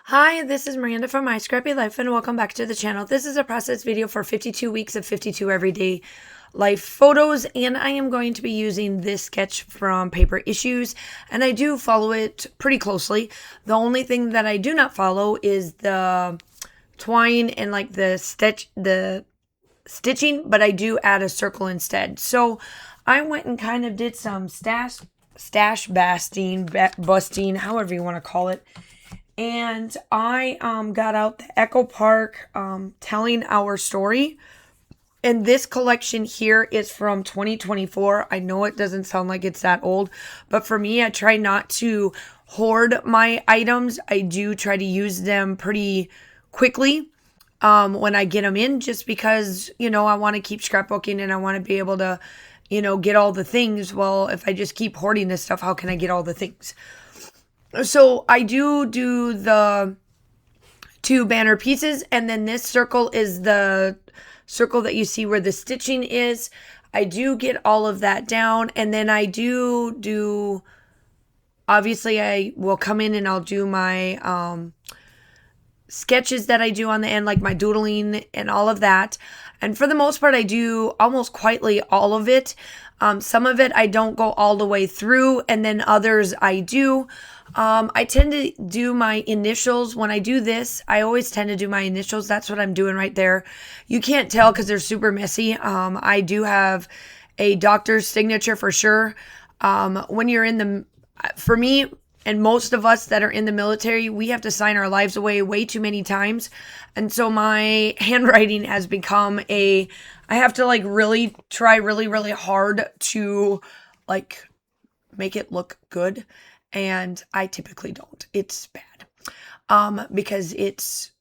Hi, this is Miranda from My Scrappy Life and welcome back to the channel. This is a process video for 52 weeks of 52 everyday life photos, and I am going to be using this sketch from Paper Issues, and I do follow it pretty closely. The only thing that I do not follow is the twine and like the stitching, but I do add a circle instead. So I went and kind of did some stash busting, however you want to call it. And I got out the Echo Park telling our story. And this collection here is from 2024. I know it doesn't sound like it's that old, but for me, I try not to hoard my items. I do try to use them pretty quickly when I get them in, just because, you know, I want to keep scrapbooking and I want to be able to, you know, get all the things. Well, if I just keep hoarding this stuff, how can I get all the things? So I do the two banner pieces, and then this circle is the circle that you see where the stitching is. I do get all of that down, and then I do obviously I will come in and I'll do my sketches that I do on the end, like my doodling and all of that. And for the most part, I do almost quietly all of it. Some of it I don't go all the way through, and then others I do. I tend to do my initials. When I do this, I always tend to do my initials. That's what I'm doing right there. You can't tell because they're super messy. I do have a doctor's signature for sure. When you're for me and most of us that are in the military, we have to sign our lives away way too many times. And so my handwriting has become I have to like really try really hard to like make it look good. And I typically don't. It's bad. Because it's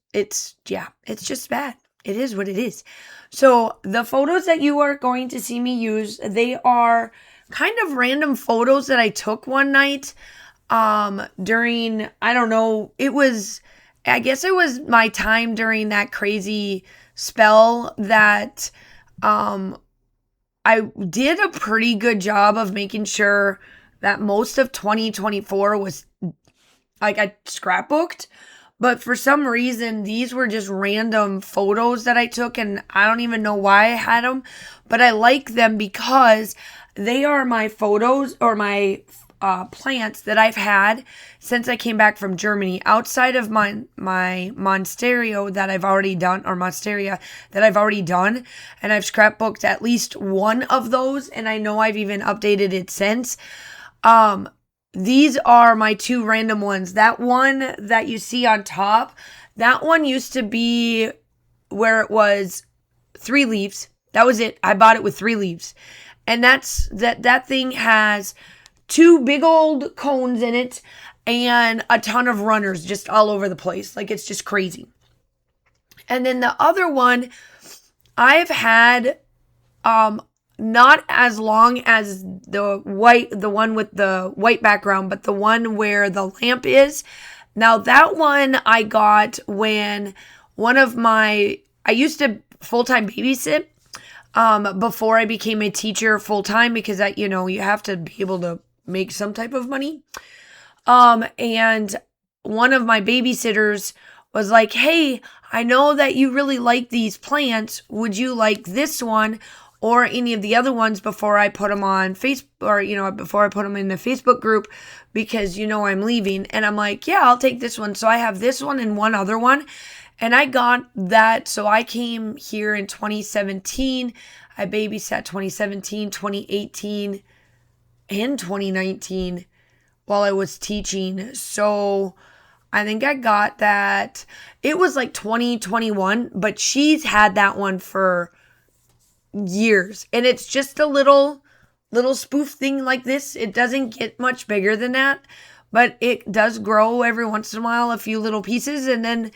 just bad. It is what it is. So the photos that you are going to see me use, they are kind of random photos that I took one night, during, I don't know, I guess it was my time during that crazy spell that, I did a pretty good job of making sure that most of 2024 was like I scrapbooked, but for some reason these were just random photos that I took, and I don't even know why I had them, but I like them because they are my photos or my plants that I've had since I came back from Germany, outside of my Monsteria that I've already done, and I've scrapbooked at least one of those, and I know I've even updated it since. These are my two random ones. That one that you see on top, that one used to be where it was 3 leaves. That was it. I bought it with 3 leaves. And that thing has 2 big old cones in it and a ton of runners just all over the place. Like, it's just crazy. And then the other one I've had, not as long as the one with the white background, but the one where the lamp is. Now that one I got when I used to full-time babysit, before I became a teacher full-time, because you have to be able to make some type of money. And one of my babysitters was like, "Hey, I know that you really like these plants. Would you like this one or any of the other ones before I put them on Facebook, or, before I put them in the Facebook group, because, I'm leaving?" And I'm like, "Yeah, I'll take this one." So I have this one and one other one, and I got that. So I came here in 2017. I babysat 2017, 2018, and 2019 while I was teaching. So I think I got that. It was like 2021, but she's had that one for years, and it's just a little spoof thing like this. It doesn't get much bigger than that, but it does grow every once in a while, a few little pieces, and then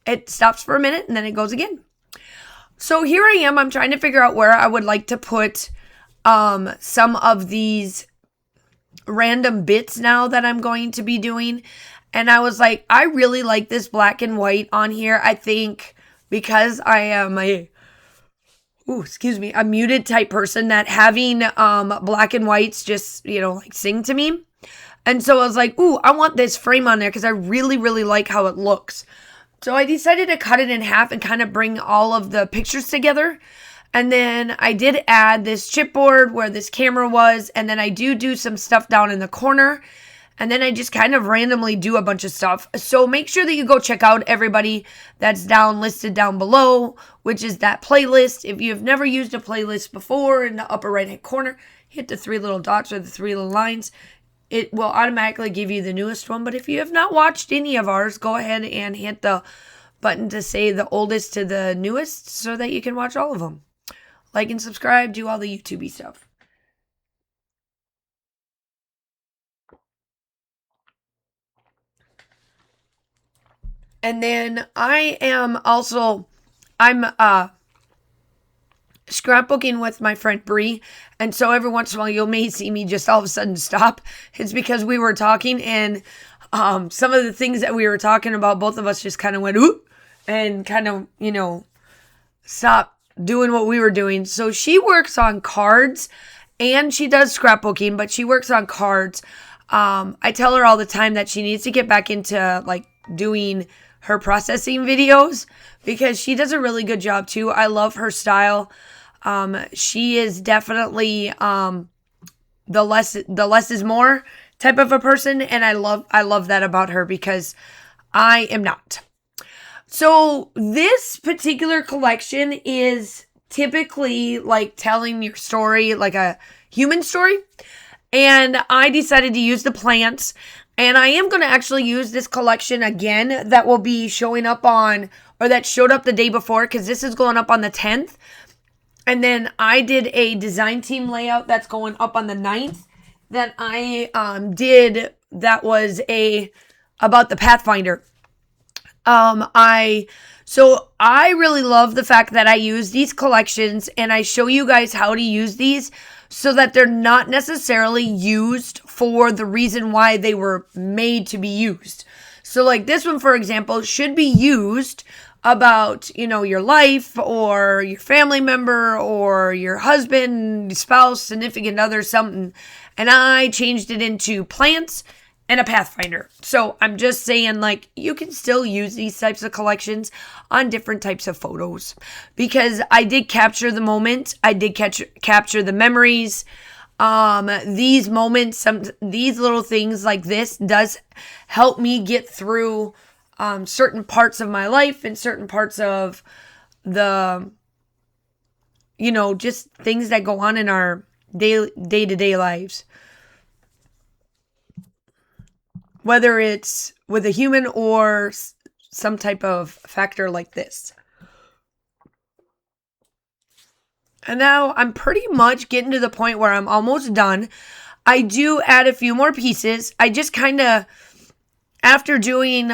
it stops for a minute and then it goes again. So here I am. I'm trying to figure out where I would like to put some of these random bits now that I'm going to be doing. And I was like, I really like this black and white on here. I think because I am a muted type person, that having black and whites just, like sing to me. And so I was like, ooh, I want this frame on there because I really, really like how it looks. So I decided to cut it in half and kind of bring all of the pictures together. And then I did add this chipboard where this camera was. And then I do some stuff down in the corner. And then I just kind of randomly do a bunch of stuff. So make sure that you go check out everybody that's listed down below, which is that playlist. If you've never used a playlist before, in the upper right hand corner, hit the 3 little dots or the 3 little lines. It will automatically give you the newest one. But if you have not watched any of ours, go ahead and hit the button to say the oldest to the newest so that you can watch all of them. Like and subscribe, do all the YouTube-y stuff. And then I'm scrapbooking with my friend Bree. And so every once in a while you may see me just all of a sudden stop. It's because we were talking and some of the things that we were talking about, both of us just kind of went, ooh, and kind of, stopped doing what we were doing. So she works on cards and she does scrapbooking, but she works on cards. I tell her all the time that she needs to get back into like doing her processing videos because she does a really good job too. I love her style. She is definitely the less is more type of a person, and I love that about her because I am not. So this particular collection is typically like telling your story, like a human story. And I decided to use the plants. And I am going to actually use this collection again that will be showing up on, or that showed up the day before, because this is going up on the 10th. And then I did a design team layout that's going up on the 9th that I did that was about the Pathfinder. So I really love the fact that I use these collections and I show you guys how to use these so that they're not necessarily used for the reason why they were made to be used. So like this one, for example, should be used about, your life or your family member or your husband, spouse, significant other, something. And I changed it into plants and a Pathfinder. So I'm just saying, like, you can still use these types of collections on different types of photos because I did capture the moment. I did capture the memories. These moments, these little things like this does help me get through certain parts of my life and certain parts of the, just things that go on in our day-to-day lives. Whether it's with a human or some type of factor like this. And now I'm pretty much getting to the point where I'm almost done. I do add a few more pieces. I just kind of, after doing,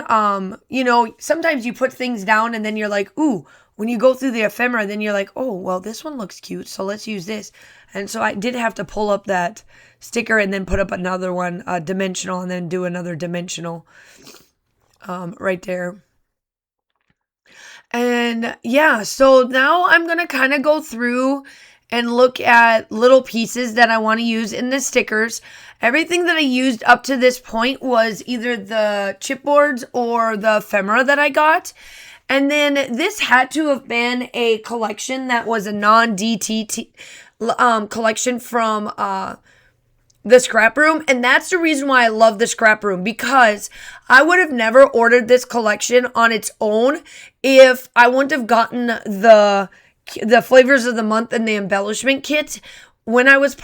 sometimes you put things down and then you're like, ooh, when you go through the ephemera, then you're like, oh, well, this one looks cute, so let's use this. And so I did have to pull up that sticker and then put up another one, dimensional, and then do another dimensional right there. And yeah, so now I'm going to kind of go through and look at little pieces that I want to use in the stickers. Everything that I used up to this point was either the chipboards or the ephemera that I got. And then this had to have been a collection that was a non-DTT collection from the ScrapRoom. And that's the reason why I love the ScrapRoom, because I would have never ordered this collection on its own if I wouldn't have gotten the flavors of the month and the embellishment kit. When I was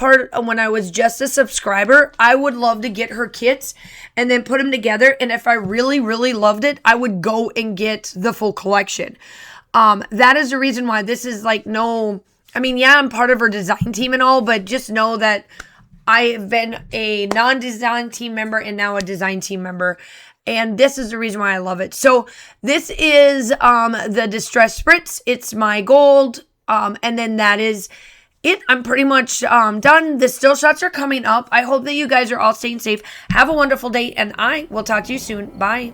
just a subscriber, I would love to get her kits and then put them together. And if I really, really loved it, I would go and get the full collection. That is the reason why this is like I'm part of her design team and all, but just know that I have been a non-design team member and now a design team member. And this is the reason why I love it. So this is the Distress Spritz. It's my gold. And then that is it. I'm pretty much done. The still shots are coming up. I hope that you guys are all staying safe. Have a wonderful day, and I will talk to you soon. Bye.